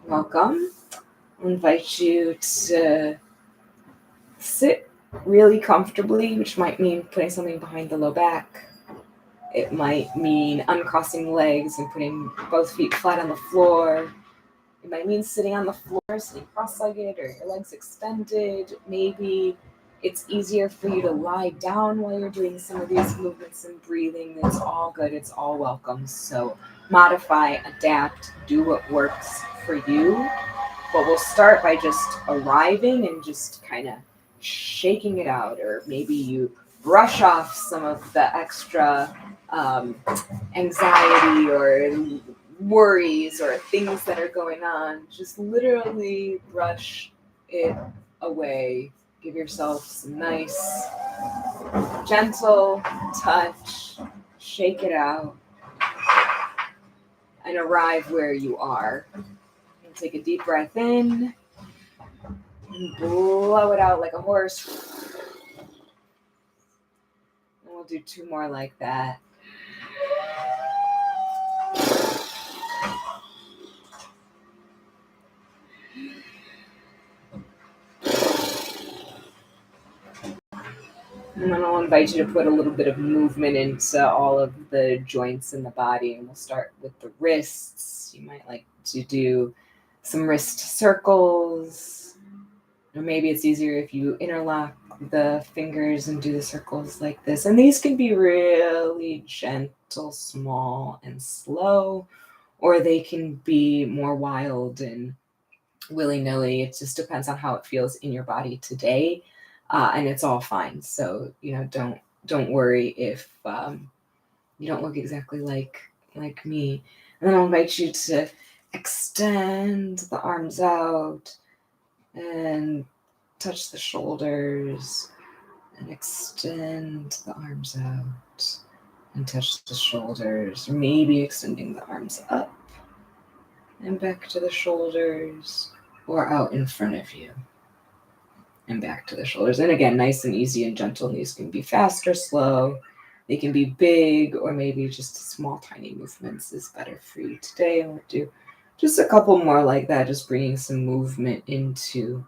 Welcome. I invite you to sit really comfortably, which might mean putting something behind the low back. It might mean uncrossing legs and putting both feet flat on the floor. It might mean sitting on the floor, sitting cross-legged or your legs extended. Maybe it's easier for you to lie down while you're doing some of these movements and breathing. It's all good. It's all welcome. So modify, adapt, do what works for you. But we'll start by just arriving and just kind of shaking it out, or maybe you brush off some of the extra um, anxiety or worries or things that are going on. Just literally brush it away. Give yourself some nice, gentle touch, shake it out, and arrive where you are. And take a deep breath in and blow it out like a horse. And we'll do two more like that. And then I'll invite you to put a little bit of movement into all of the joints in the body. And we'll start with the wrists. You might like to do some wrist circles. Or maybe it's easier if you interlock the fingers and do the circles like this. And these can be really gentle, small, and slow, or they can be more wild and willy-nilly. It just depends on how it feels in your body today. And it's all fine. So, don't worry if you don't look exactly like me. And then I'll invite you to extend the arms out and touch the shoulders, and extend the arms out and touch the shoulders, or maybe extending the arms up and back to the shoulders, or out in front of you and back to the shoulders. And again, nice and easy and gentle. And these can be fast or slow. They can be big, or maybe just small, tiny movements is better for you today. And we'll do just a couple more like that, just bringing some movement into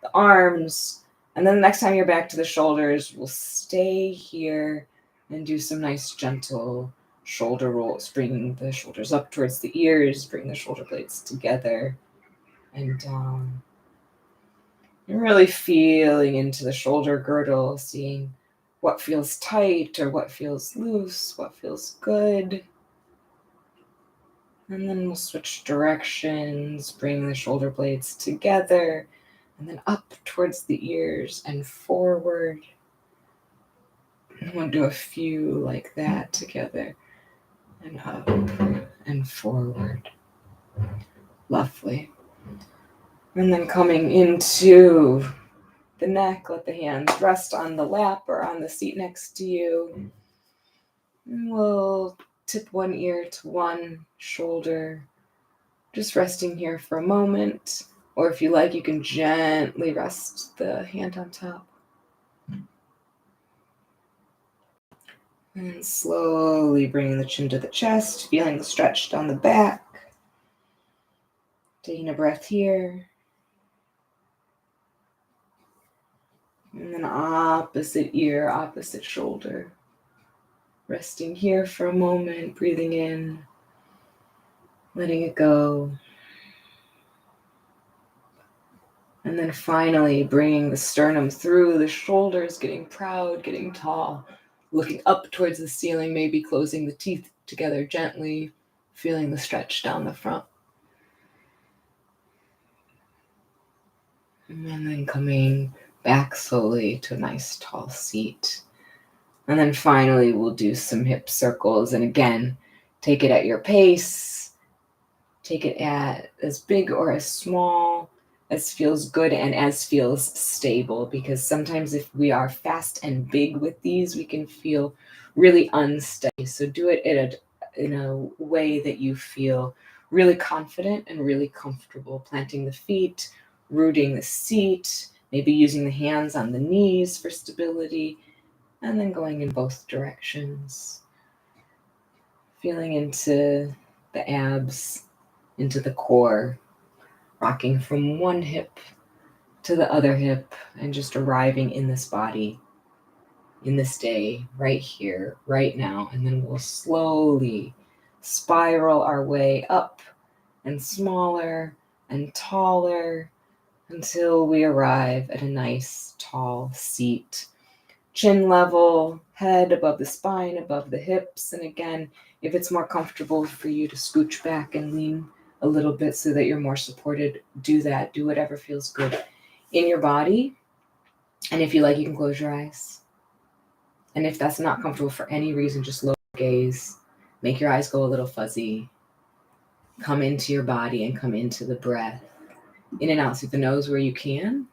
the arms. And then the next time you're back to the shoulders, we'll stay here and do some nice, gentle shoulder rolls. Bring the shoulders up towards the ears, bring the shoulder blades together and down. And really feeling into the shoulder girdle, seeing what feels tight or what feels loose, what feels good. And then we'll switch directions, bring the shoulder blades together, and then up towards the ears and forward. And we'll do a few like that together, and up and forward. Lovely. And then coming into the neck, let the hands rest on the lap or on the seat next to you. And we'll tip one ear to one shoulder, just resting here for a moment. Or if you like, you can gently rest the hand on top. And slowly bringing the chin to the chest, feeling the stretch down the back. Taking a breath here. And then opposite ear, opposite shoulder. Resting here for a moment, breathing in, letting it go. And then finally bringing the sternum through the shoulders, getting proud, getting tall, looking up towards the ceiling, maybe closing the teeth together gently, feeling the stretch down the front. And then coming back slowly to a nice tall seat. And then finally we'll do some hip circles. And again, take it at your pace. Take it at as big or as small as feels good and as feels stable, because sometimes if we are fast and big with these, we can feel really unsteady. So do it in a way that you feel really confident and really comfortable, planting the feet, rooting the seat, maybe using the hands on the knees for stability, and then going in both directions. Feeling into the abs, into the core, rocking from one hip to the other hip and just arriving in this body, in this day, right here, right now. And then we'll slowly spiral our way up and smaller and taller until we arrive at a nice tall seat. Chin level, head above the spine, above the hips. And again, if it's more comfortable for you to scooch back and lean a little bit so that you're more supported, do that. Do whatever feels good in your body. And if you like, you can close your eyes. And if that's not comfortable for any reason, just lower gaze, make your eyes go a little fuzzy, come into your body and come into the breath. In and out through the nose where you can.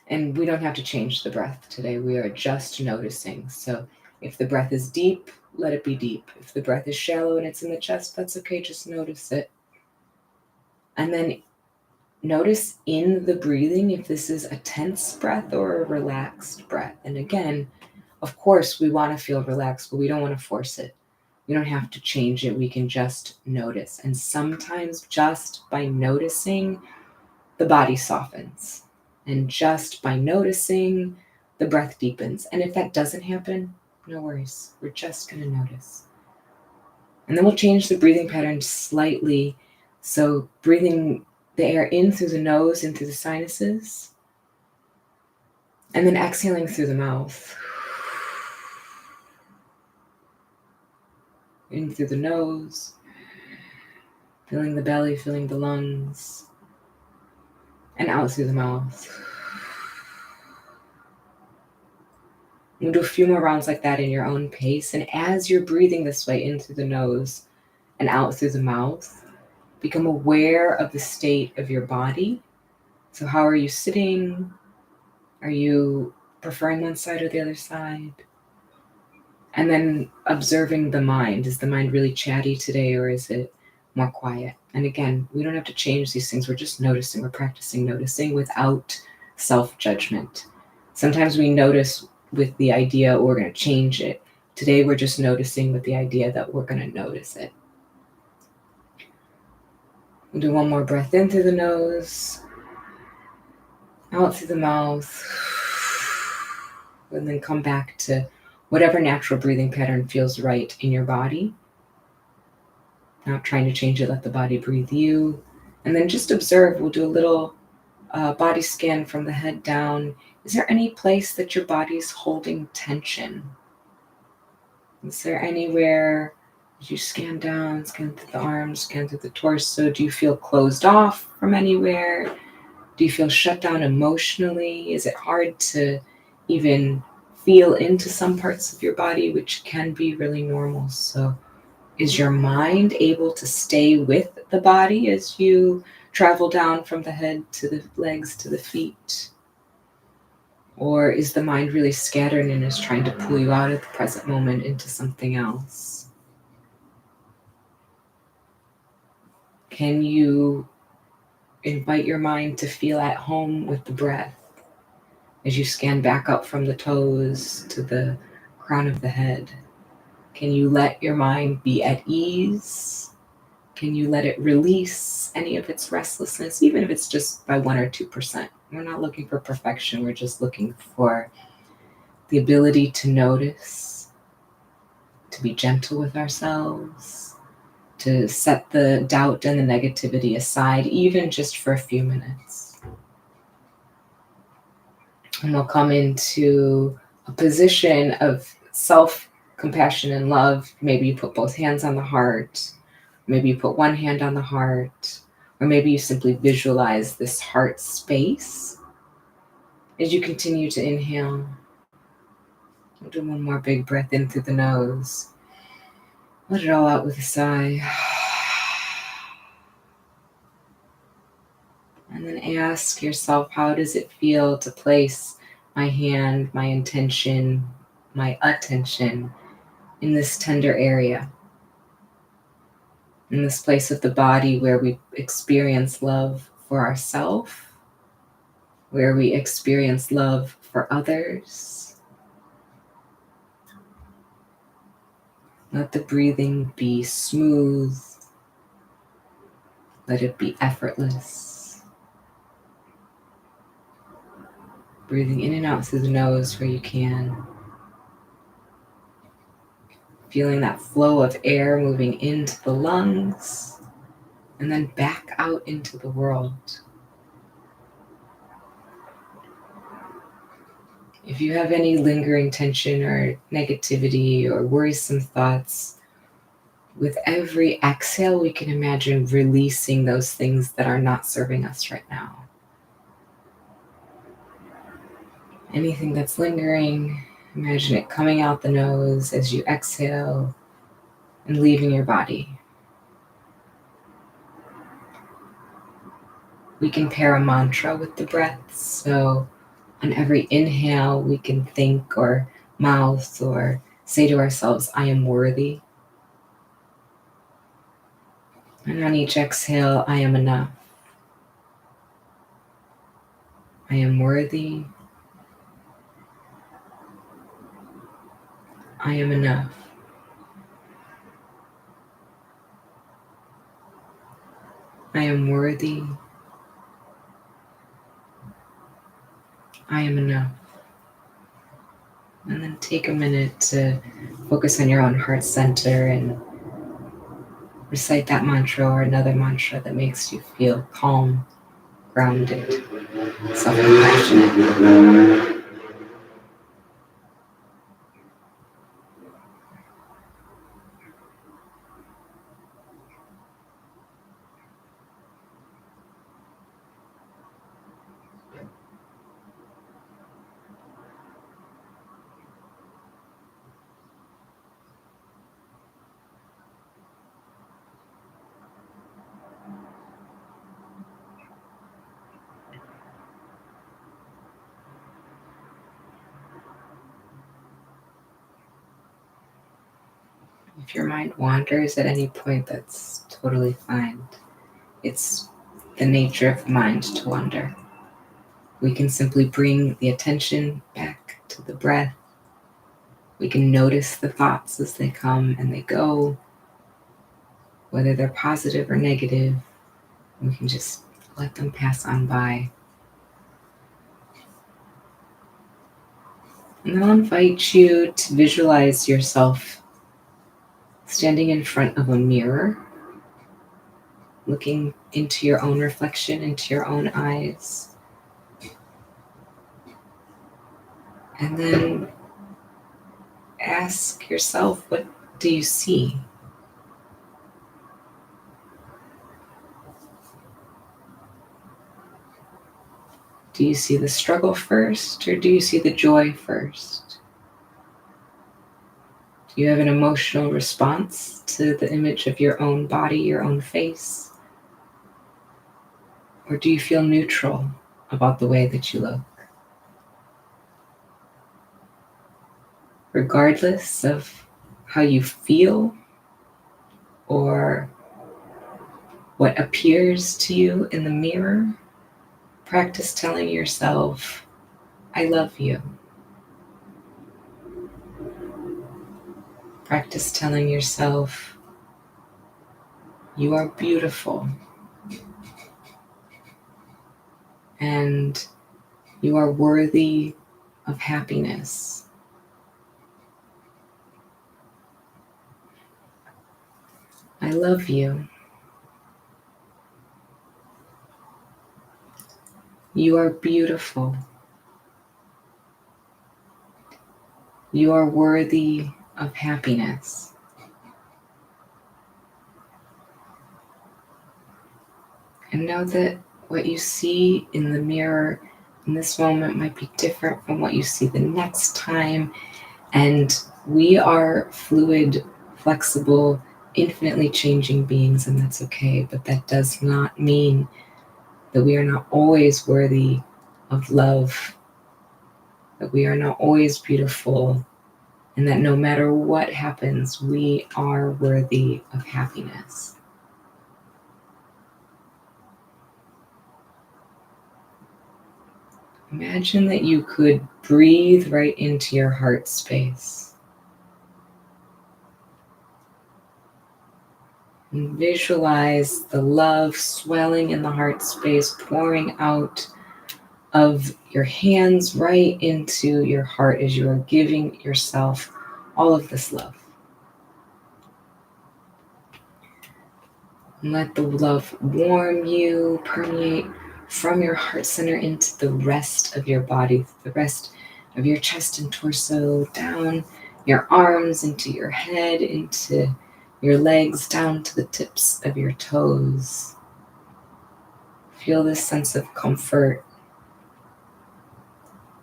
And we don't have to change the breath today. We are just noticing. So if the breath is deep, let it be deep. If the breath is shallow and it's in the chest, that's okay. Just notice it. And then notice in the breathing if this is a tense breath or a relaxed breath. And again, of course, we want to feel relaxed, but we don't want to force it. We don't have to change it. We can just notice. And sometimes just by noticing, the body softens. And just by noticing, the breath deepens. And if that doesn't happen, no worries. We're just going to notice. And then we'll change the breathing pattern slightly. So breathing the air in through the nose, in through the sinuses, and then exhaling through the mouth. In through the nose, filling the belly, filling the lungs, and out through the mouth. We'll do a few more rounds like that in your own pace. And as you're breathing this way in through the nose and out through the mouth, become aware of the state of your body. So how are you sitting? Are you preferring one side or the other side? And then observing the mind. Is the mind really chatty today or is it more quiet? And again, we don't have to change these things. We're just noticing. We're practicing noticing without self-judgment. Sometimes we notice with the idea, oh, we're going to change it. Today, we're just noticing with the idea that we're going to notice it. We'll do one more breath in through the nose, out through the mouth, and then come back to whatever natural breathing pattern feels right in your body. Not trying to change it, let the body breathe you. And then just observe. We'll do a little body scan from the head down. Is there any place that your body's holding tension? Is there anywhere as you scan down, scan through the arms, scan through the torso? Do you feel closed off from anywhere? Do you feel shut down emotionally? Is it hard to even feel into some parts of your body, which can be really normal? So is your mind able to stay with the body as you travel down from the head to the legs to the feet? Or is the mind really scattered and is trying to pull you out of the present moment into something else? Can you invite your mind to feel at home with the breath as you scan back up from the toes to the crown of the head? Can you let your mind be at ease? Can you let it release any of its restlessness, even if it's just by 1 or 2%? We're not looking for perfection. We're just looking for the ability to notice, to be gentle with ourselves, to set the doubt and the negativity aside, even just for a few minutes. And we'll come into a position of self-compassion and love. Maybe you put both hands on the heart. Maybe you put one hand on the heart. Or maybe you simply visualize this heart space as you continue to inhale. We'll do one more big breath in through the nose. Let it all out with a sigh. And then ask yourself, how does it feel to place my hand, my intention, my attention in this tender area? In this place of the body where we experience love for ourselves, where we experience love for others. Let the breathing be smooth Let it be effortless. Breathing in and out through the nose where you can. Feeling that flow of air moving into the lungs and then back out into the world. If you have any lingering tension or negativity or worrisome thoughts, with every exhale, we can imagine releasing those things that are not serving us right now. Anything that's lingering, imagine it coming out the nose as you exhale and leaving your body. We can pair a mantra with the breath, so on every inhale, we can think or mouth or say to ourselves, I am worthy. And on each exhale, I am enough. I am worthy. I am enough. I am worthy. I am enough. And then take a minute to focus on your own heart center and recite that mantra or another mantra that makes you feel calm, grounded, self-compassionate. If your mind wanders at any point, that's totally fine. It's the nature of the mind to wander. We can simply bring the attention back to the breath. We can notice the thoughts as they come and they go, whether they're positive or negative. We can just let them pass on by. And then I'll invite you to visualize yourself standing in front of a mirror, looking into your own reflection, into your own eyes. And then ask yourself, what do you see? Do you see the struggle first, or do you see the joy first? Do you have an emotional response to the image of your own body, your own face? Or do you feel neutral about the way that you look? Regardless of how you feel or what appears to you in the mirror, practice telling yourself, I love you. Practice telling yourself, you are beautiful. And you are worthy of happiness. I love you. You are beautiful. You are worthy of happiness. And know that what you see in the mirror in this moment might be different from what you see the next time. And we are fluid, flexible, infinitely changing beings, and that's okay. But that does not mean that we are not always worthy of love, that we are not always beautiful, and that no matter what happens, we are worthy of happiness. Imagine that you could breathe right into your heart space. And visualize the love swelling in the heart space, pouring out of your hands right into your heart as you are giving yourself all of this love. And let the love warm you, permeate from your heart center into the rest of your body, the rest of your chest and torso, down your arms, into your head, into your legs, down to the tips of your toes. Feel this sense of comfort,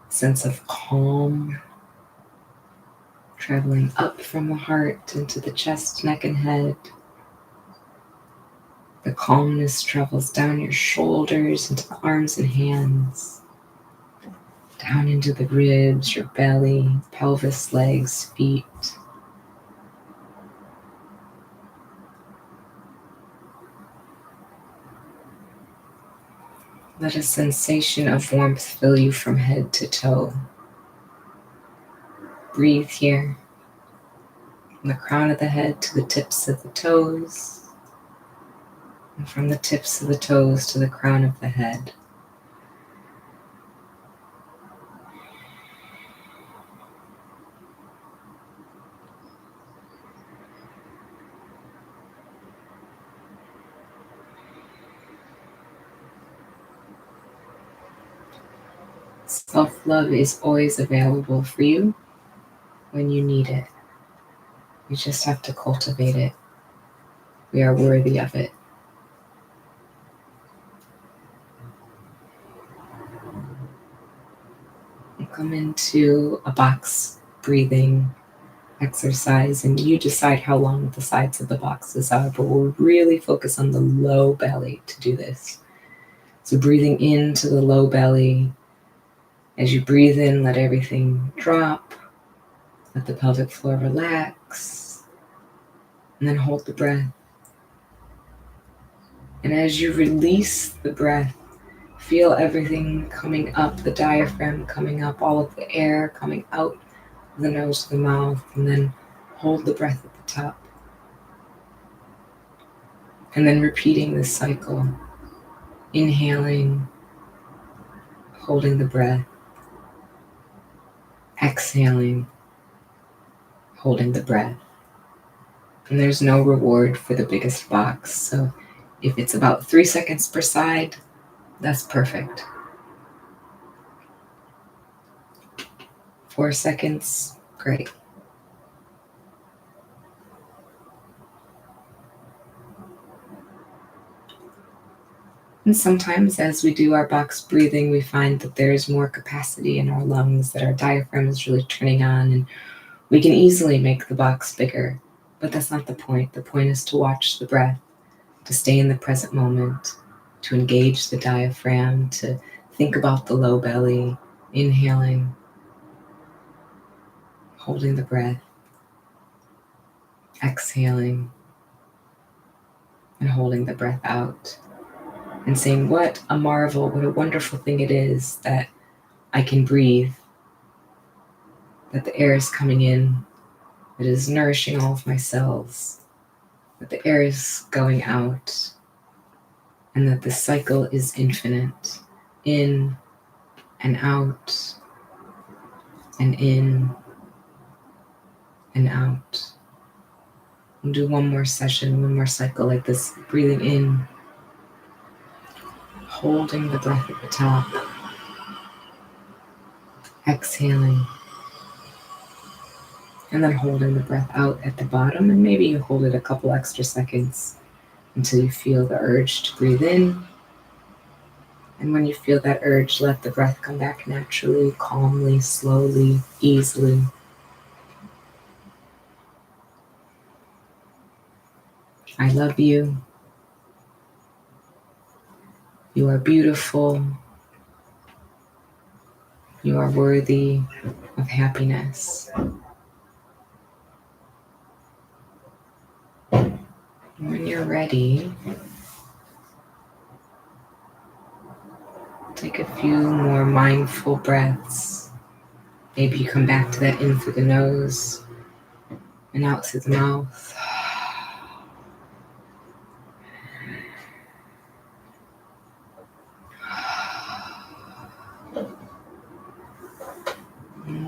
sense of calm, traveling up from the heart into the chest, neck, and head. The calmness travels down your shoulders, into the arms and hands, down into the ribs, your belly, pelvis, legs, feet. Let a sensation of warmth fill you from head to toe. Breathe here, from the crown of the head to the tips of the toes, and from the tips of the toes to the crown of the head. Self-love is always available for you when you need it. You just have to cultivate it. We are worthy of it. And come into a box breathing exercise, and you decide how long the sides of the boxes are, but we'll really focus on the low belly to do this. So breathing into the low belly. As you breathe in, let everything drop. Let the pelvic floor relax. And then hold the breath. And as you release the breath, feel everything coming up, the diaphragm coming up, all of the air coming out of the nose to the mouth, and then hold the breath at the top. And then repeating this cycle, inhaling, holding the breath, exhaling, holding the breath. And there's no reward for the biggest box. So if it's about 3 seconds per side, that's perfect. 4 seconds, great. And sometimes as we do our box breathing, we find that there's more capacity in our lungs, that our diaphragm is really turning on, and we can easily make the box bigger. But that's not the point. The point is to watch the breath, to stay in the present moment, to engage the diaphragm, to think about the low belly, inhaling, holding the breath, exhaling, and holding the breath out. And saying, what a marvel, what a wonderful thing it is that I can breathe, that the air is coming in, that is nourishing all of my cells, that the air is going out, and that the cycle is infinite, in and out, and in and out. We'll do one more session, one more cycle like this, breathing in, holding the breath at the top, exhaling, and then holding the breath out at the bottom, and maybe you hold it a couple extra seconds until you feel the urge to breathe in. And when you feel that urge, let the breath come back naturally, calmly, slowly, easily. I love you. You are beautiful. You are worthy of happiness. When you're ready, take a few more mindful breaths. Maybe you come back to that in through the nose and out through the mouth.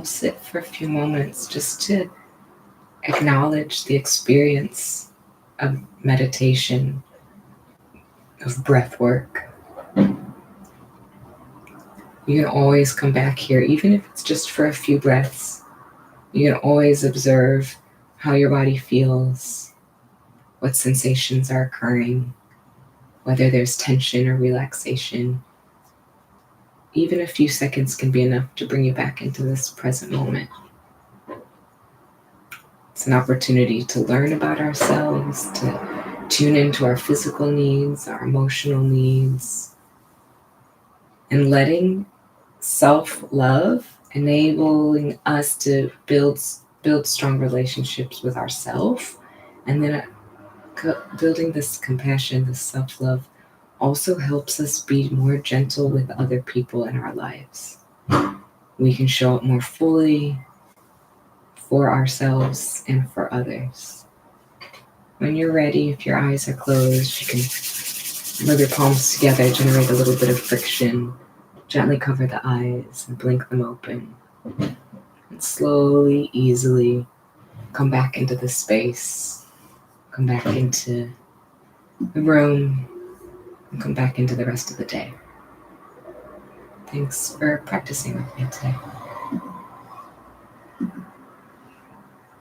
sit for a few moments just to acknowledge the experience of meditation, of breath work. You can always come back here, even if it's just for a few breaths. You can always observe how your body feels, what sensations are occurring, whether there's tension or relaxation. Even a few seconds can be enough to bring you back into this present moment. It's an opportunity to learn about ourselves, to tune into our physical needs, our emotional needs, and letting self-love enabling us to build strong relationships with ourselves, and then building this compassion, this self-love also helps us be more gentle with other people in our lives. We can show up more fully for ourselves and for others. When you're ready, if your eyes are closed, you can rub your palms together, generate a little bit of friction, gently cover the eyes and blink them open. And slowly, easily come back into the space, come back into the room, and come back into the rest of the day. Thanks for practicing with me today.